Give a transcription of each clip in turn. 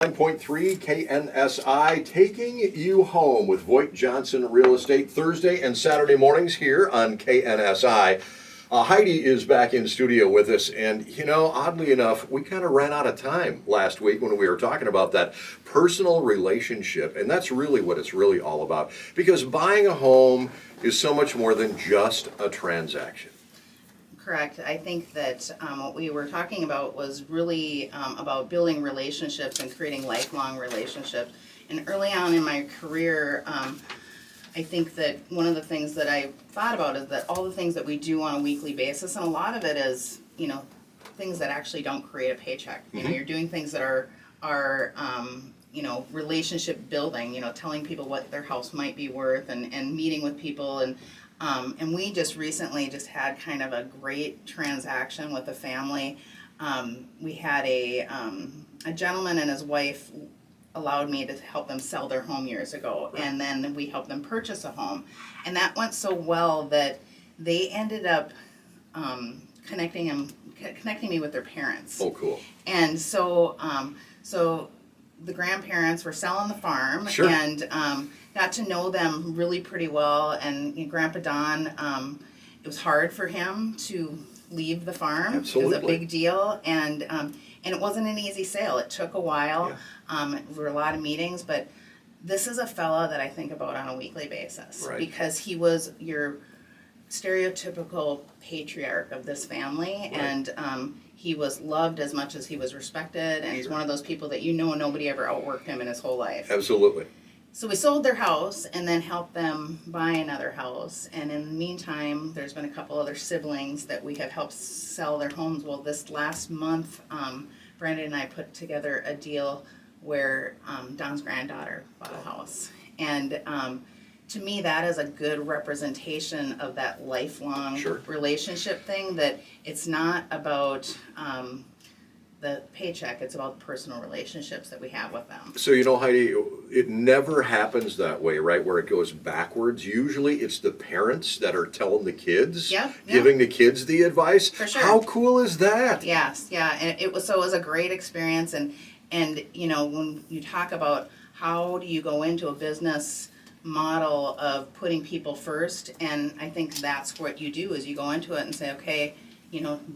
9.3 KNSI, taking you home with VoigtJohnson Real Estate, Thursday and Saturday mornings here on KNSI. Heidi is back in studio with us, and oddly enough, we kind of ran out of time last week when we were talking about that personal relationship, and that's really what it's really all about, because buying a home is so much more than just a transaction. Correct. I think that what we were talking about was really about building relationships and creating lifelong relationships. And early on in my career, I think that one of the things that I thought about is that all the things that we do on a weekly basis, and a lot of it is, things that actually don't create a paycheck. You're doing things that are relationship building, telling people what their house might be worth and meeting with people. And we just recently just had kind of a great transaction with a family. We had a gentleman and his wife allowed me to help them sell their home years ago, and then we helped them purchase a home. And that went so well that they ended up connecting me with their parents. Oh, cool. And so the grandparents were selling the farm. Sure. And got to know them really pretty well. And Grandpa Don, it was hard for him to leave the farm. Absolutely. It was a big deal, and it wasn't an easy sale. It took a while. There were a lot of meetings, but this is a fella that I think about on a weekly basis, right, because he was your stereotypical patriarch of this family, right, and he was loved as much as he was respected, and he's one of those people that nobody ever outworked him in his whole life. Absolutely. So we sold their house and then helped them buy another house. And in the meantime, there's been a couple other siblings that we have helped sell their homes. Well, this last month, Brandon and I put together a deal where Don's granddaughter bought a house. And to me, that is a good representation of that lifelong Sure relationship thing, that it's not about the paycheck, it's about the personal relationships that we have with them. So, Heidi, it never happens that way, right, where it goes backwards. Usually it's the parents that are telling the kids, giving the kids the advice. For sure. How cool is that? Yes, yeah, and it was a great experience, and when you talk about how do you go into a business model of putting people first, and I think that's what you do, is you go into it and say, okay,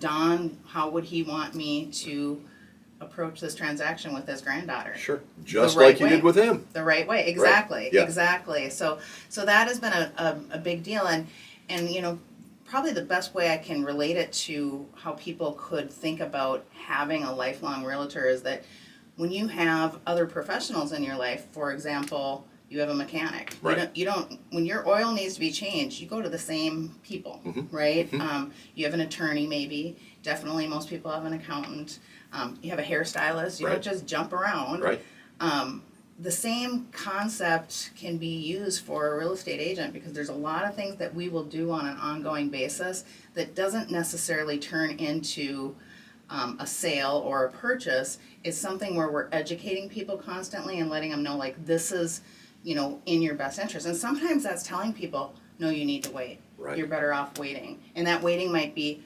Don, how would he want me to approach this transaction with his granddaughter? Sure, just like you did with him. The right way, exactly, right. Yeah. Exactly. So that has been a big deal, and probably the best way I can relate it to how people could think about having a lifelong realtor is that when you have other professionals in your life, for example, you have a mechanic. Right. You don't when your oil needs to be changed, you go to the same people, right? You have an attorney, maybe. Definitely, most people have an accountant. You have a hairstylist. You don't just jump around. Right. The same concept can be used for a real estate agent, because there's a lot of things that we will do on an ongoing basis that doesn't necessarily turn into a sale or a purchase. It's something where we're educating people constantly and letting them know, like, this is in your best interest. And sometimes that's telling people, no, you need to wait. Right. You're better off waiting. And that waiting might be,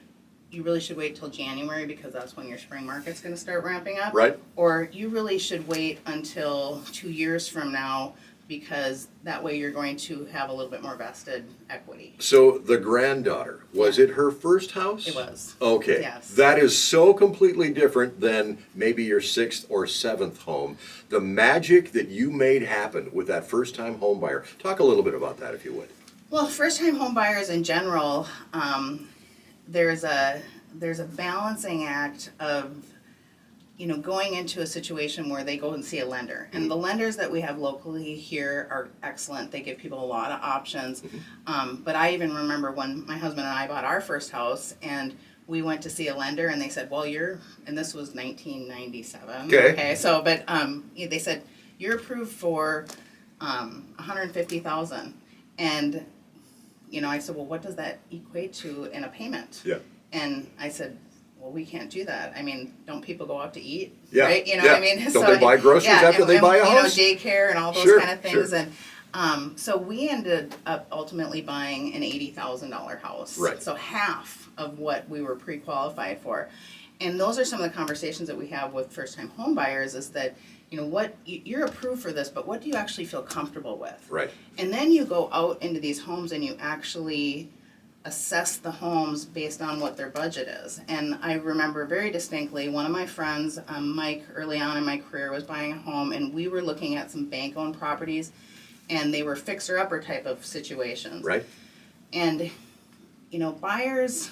you really should wait till January because that's when your spring market's going to start ramping up. Right. Or you really should wait until 2 years from now, because that way you're going to have a little bit more vested equity. So the granddaughter, was it her first house? It was. Okay. Yes. That is so completely different than maybe your sixth or seventh home. The magic that you made happen with that first-time home buyer. Talk a little bit about that, if you would. Well, first-time home buyers in general, there's a balancing act of going into a situation where they go and see a lender. And the lenders that we have locally here are excellent. They give people a lot of options. But I even remember when my husband and I bought our first house, and we went to see a lender, and they said, well, and this was 1997. Okay. So, but they said, you're approved for $150,000. And, I said, well, what does that equate to in a payment? Yeah. And I said, well, we can't do that. I mean, don't people go out to eat? Yeah. Right? What I mean? Don't they buy groceries after they buy a house? Daycare and all those kind of things. Sure. And so we ended up ultimately buying an $80,000 house. Right. So half of what we were pre-qualified for. And those are some of the conversations that we have with first-time home buyers, is that you're approved for this, but what do you actually feel comfortable with? Right. And then you go out into these homes and you actually assess the homes based on what their budget is. And I remember very distinctly, one of my friends, Mike, early on in my career was buying a home, and we were looking at some bank-owned properties, and they were fixer-upper type of situations. Right. And, buyers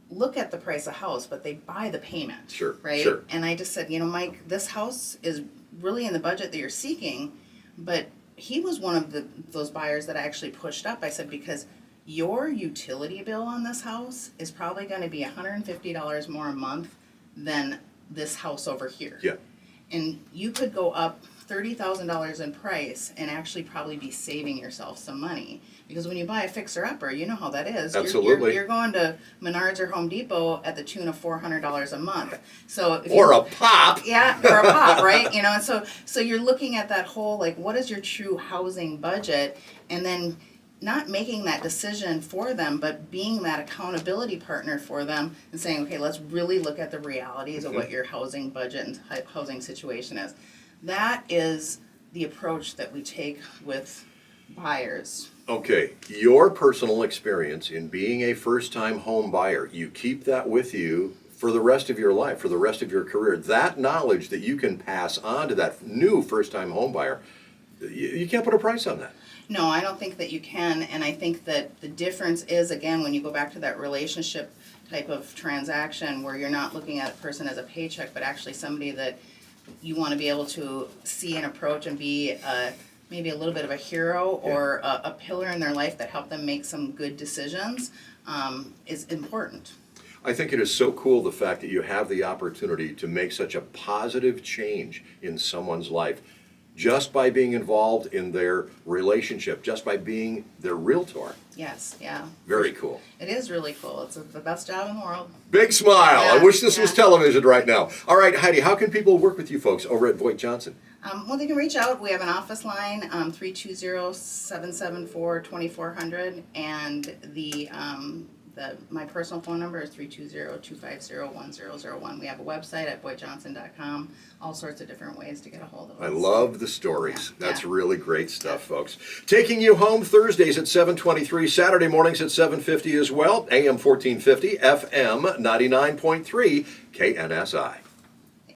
look at the price of house, but they buy the payment. Sure, right? sure. And I just said, Mike, this house is really in the budget that you're seeking, but he was one of those buyers that I actually pushed up. I said, because your utility bill on this house is probably going to be $150 more a month than this house over here. Yeah. And you could go up $30,000 in price and actually probably be saving yourself some money. Because when you buy a fixer-upper, you know how that is. Absolutely. You're going to Menards or Home Depot at the tune of $400 a month. So if Or a pop. Yeah, or a pop, right? And so you're looking at that whole, like, what is your true housing budget? And then not making that decision for them, but being that accountability partner for them and saying, okay, let's really look at the realities of what your housing budget and housing situation is. That is the approach that we take with buyers. Okay, your personal experience in being a first-time home buyer, you keep that with you for the rest of your life, for the rest of your career. That knowledge that you can pass on to that new first-time home buyer, you can't put a price on that. No, I don't think that you can, and I think that the difference is, again, when you go back to that relationship type of transaction where you're not looking at a person as a paycheck, but actually somebody that you want to be able to see and approach and be maybe a little bit of a hero or a pillar in their life that help them make some good decisions is important. I think it is so cool the fact that you have the opportunity to make such a positive change in someone's life just by being involved in their relationship, just by being their realtor. Yes, yeah. Very cool. It is really cool. It's the best job in the world. Big smile. I Yeah, wish this was yeah. television right now. All right, Heidi, how can people work with you folks over at VoigtJohnson? Well, they can reach out. We have an office line, 320-774-2400, and my personal phone number is 320-250-1001. We have a website at VoigtJohnson.com. All sorts of different ways to get a hold of us. I love the stories. Yeah, That's yeah. really great stuff, folks. Taking you home Thursdays at 7:23, Saturday mornings at 7:50 as well, AM 1450, FM 99.3, KNSI.